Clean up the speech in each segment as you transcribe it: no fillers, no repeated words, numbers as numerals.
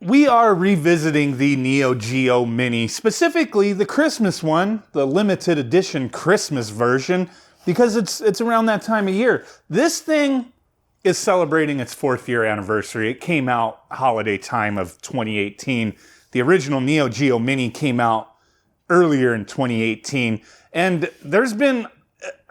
we are revisiting the Neo Geo Mini, specifically the Christmas one, the limited edition Christmas version, because it's around that time of year. This thing is celebrating its 4th year anniversary. It came out holiday time of 2018. The original Neo Geo Mini came out earlier in 2018. And there's been,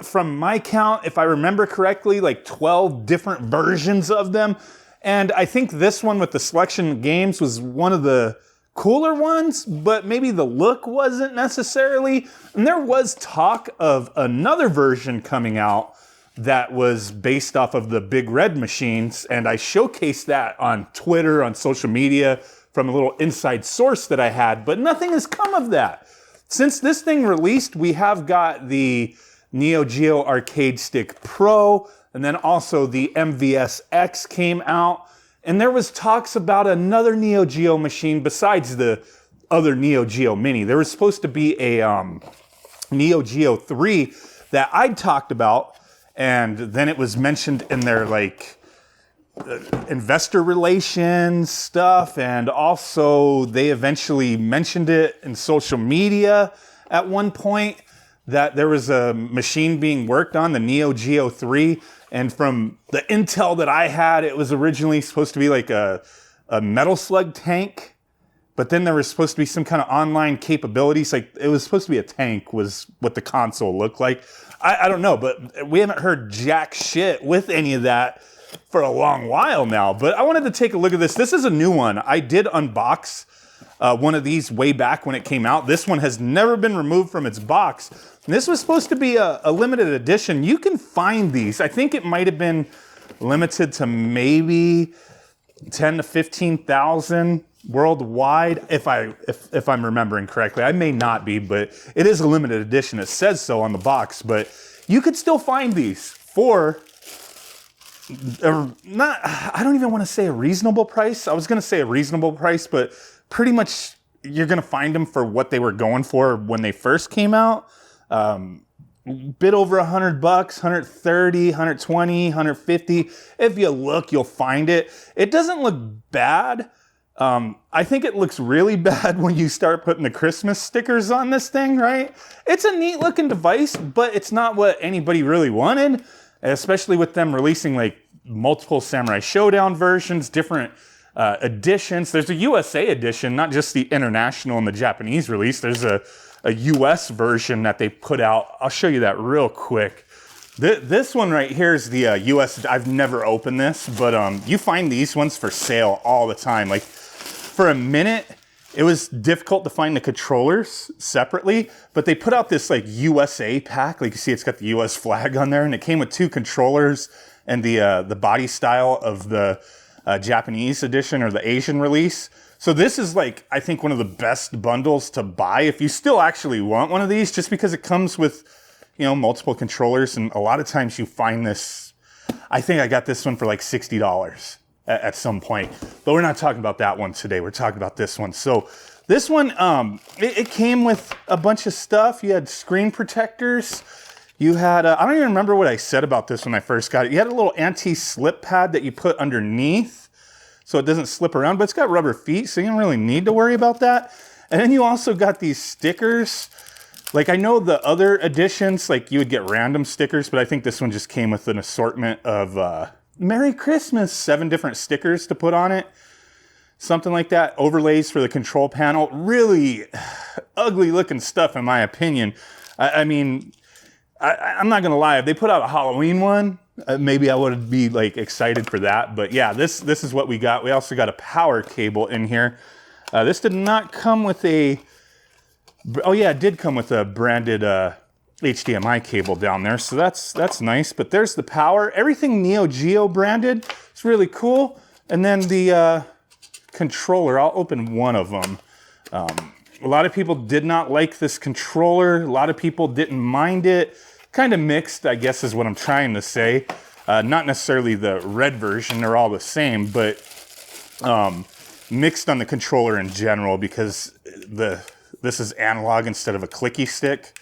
from my count, if I remember correctly, like 12 different versions of them. And I think this one with the selection of games was one of the cooler ones, but maybe the look wasn't necessarily. And there was talk of another version coming out that was based off of the big red machines. And I showcased that on Twitter, on social media, from a little inside source that I had, but nothing has come of that. Since this thing released, we have got the Neo Geo Arcade Stick Pro, and then also the MVS-X came out. And there was talks about another Neo Geo machine besides the other Neo Geo Mini. There was supposed to be a Neo Geo 3 that I'd talked about, and then it was mentioned in their investor relations stuff, and also they eventually mentioned it in social media at one point that there was a machine being worked on, the Neo Geo 3, and from the intel that I had, it was originally supposed to be like a Metal Slug tank, but then there was supposed to be some kind of online capabilities, like it was supposed to be a tank was what the console looked like. I don't know, but we haven't heard jack shit with any of that for a long while now. But I wanted to take a look at this. This is a new one. I did unbox one of these way back when it came out. This one has never been removed from its box. And this was supposed to be a limited edition. You can find these. I think it might have been limited to maybe 10 to 15,000 worldwide, if I'm remembering correctly. I may not be, but it is a limited edition. It says so on the box, but you could still find these for I don't even want to say a reasonable price. I was going to say a reasonable price, but pretty much you're going to find them for what they were going for when they first came out. Bit over $100, 130, 120, 150. If you look, you'll find it. It doesn't look bad. I think it looks really bad when you start putting the Christmas stickers on this thing, right? It's a neat looking device, but it's not what anybody really wanted, especially with them releasing like multiple Samurai Showdown versions, different editions. There's a USA edition, not just the international and the Japanese release. There's a US version that they put out. I'll show you that real quick. This one right here is the US. I've never opened this, but you find these ones for sale all the time. Like for a minute, it was difficult to find the controllers separately, but they put out this like USA pack. Like you see, it's got the US flag on there, and it came with 2 controllers and the body style of the Japanese edition or the Asian release. So this is like, I think, one of the best bundles to buy if you still actually want one of these, just because it comes with, you know, multiple controllers. And a lot of times you find this, I think I got this one for like $60 at some point, but we're not talking about that one today. We're talking about this one. So this one, it came with a bunch of stuff. You had screen protectors. You had, I don't even remember what I said about this when I first got it. You had a little anti-slip pad that you put underneath so it doesn't slip around, but it's got rubber feet, so you don't really need to worry about that. And then you also got these stickers. Like I know the other editions, like you would get random stickers, but I think this one just came with an assortment of Merry Christmas, 7 different stickers to put on it. Something like that. Overlays for the control panel. Really ugly looking stuff in my opinion. I'm not gonna lie, if they put out a Halloween one, maybe I would be like excited for that. But yeah, this is what we got. We also got a power cable in here. This did not come with a, oh yeah, it did come with a branded HDMI cable down there. So that's nice. But there's the power. Everything Neo Geo branded. It's really cool. And then the controller, I'll open one of them. A lot of people did not like this controller. A lot of people didn't mind it. Kind of mixed, I guess is what I'm trying to say. Not necessarily the red version, they're all the same, but mixed on the controller in general because this is analog instead of a clicky stick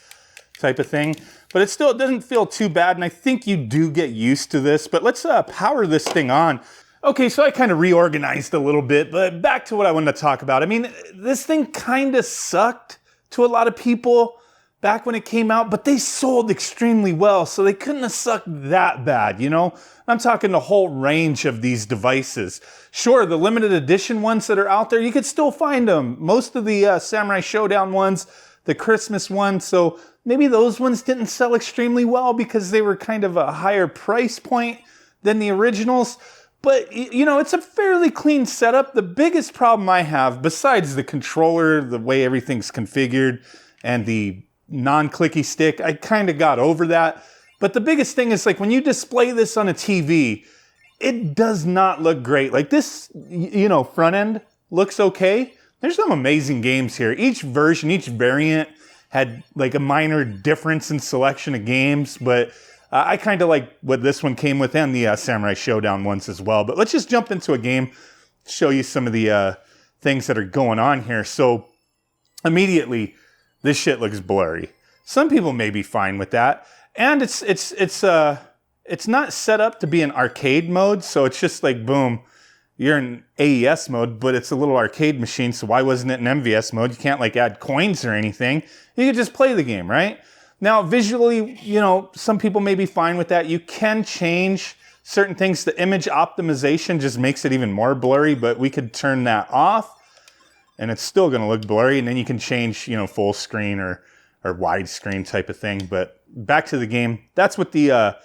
type of thing. But it doesn't feel too bad, and I think you do get used to this. But let's power this thing on. Okay, so I kind of reorganized a little bit, but back to what I wanted to talk about. I mean, this thing kind of sucked to a lot of people back when it came out, but they sold extremely well, so they couldn't have sucked that bad, you know? I'm talking the whole range of these devices. Sure, the limited edition ones that are out there, you could still find them. Most of the Samurai Showdown ones, the Christmas ones, so maybe those ones didn't sell extremely well because they were kind of a higher price point than the originals. But, you know, it's a fairly clean setup. The biggest problem I have, besides the controller, the way everything's configured, and the non-clicky stick, I kind of got over that. But the biggest thing is, like, when you display this on a TV, it does not look great. Like, this, you know, front end looks okay. There's some amazing games here. Each version, each variant had, like, a minor difference in selection of games, but I kind of like what this one came with, and the Samurai Showdown ones as well. But let's just jump into a game, show you some of the things that are going on here. So immediately, this shit looks blurry. Some people may be fine with that, and it's not set up to be an arcade mode. So it's just like boom, you're in AES mode, but it's a little arcade machine. So why wasn't it in MVS mode? You can't like add coins or anything. You could just play the game, right? Now, visually, you know, some people may be fine with that. You can change certain things. The image optimization just makes it even more blurry, but we could turn that off and it's still going to look blurry. And then you can change, you know, full screen or widescreen type of thing. But back to the game. That's with the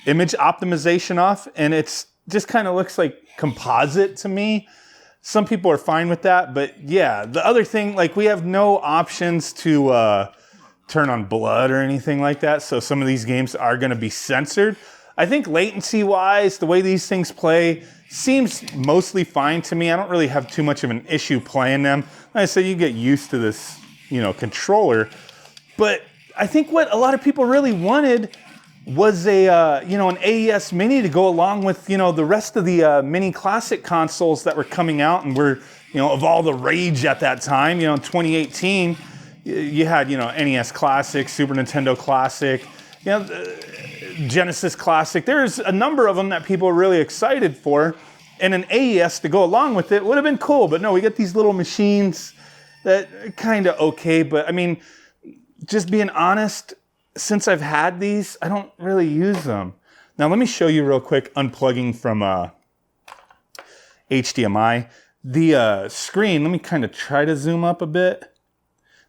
image optimization off. And it's just kind of looks like composite to me. Some people are fine with that. But yeah, the other thing, like we have no options to turn on blood or anything like that. So some of these games are going to be censored. I think latency wise, the way these things play seems mostly fine to me. I don't really have too much of an issue playing them. Like I said, you get used to this, you know, controller. But I think what a lot of people really wanted was a, you know, an AES Mini to go along with, you know, the rest of the Mini Classic consoles that were coming out and were, you know, of all the rage at that time, you know, in 2018. You had, you know, NES Classic, Super Nintendo Classic, you know, Genesis Classic. There's a number of them that people are really excited for. And an AES to go along with it would have been cool. But no, we get these little machines that are kind of okay. But I mean, just being honest, since I've had these, I don't really use them. Now, let me show you real quick, unplugging from HDMI. The screen, let me kind of try to zoom up a bit.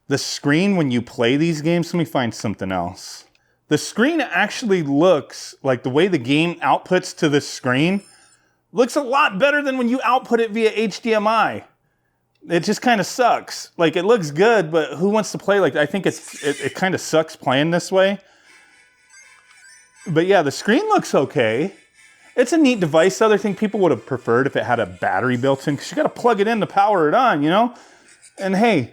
The screen, when you play these games, let me find something else. The screen actually looks like the way the game outputs to the screen looks a lot better than when you output it via HDMI. It just kind of sucks. Like, it looks good, but who wants to play like that? I think it kind of sucks playing this way. But yeah, the screen looks okay. It's a neat device. The other thing people would have preferred if it had a battery built in, because you got to plug it in to power it on, you know? And hey,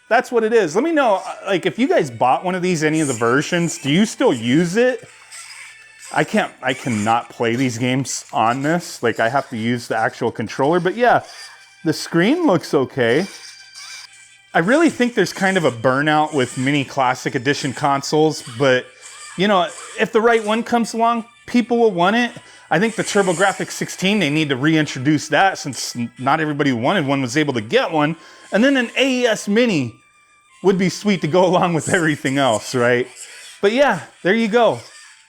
that's what it is. Let me know, like, if you guys bought one of these, any of the versions, do you still use it? I cannot play these games on this. Like, I have to use the actual controller. But yeah, the screen looks okay. I really think there's kind of a burnout with Mini Classic Edition consoles. But, you know, if the right one comes along, people will want it. I think the TurboGrafx 16, they need to reintroduce that since not everybody who wanted one was able to get one. And then an AES Mini would be sweet to go along with everything else, right? But yeah, there you go.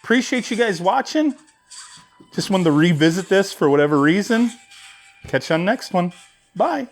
Appreciate you guys watching. Just wanted to revisit this for whatever reason. Catch you on the next one. Bye.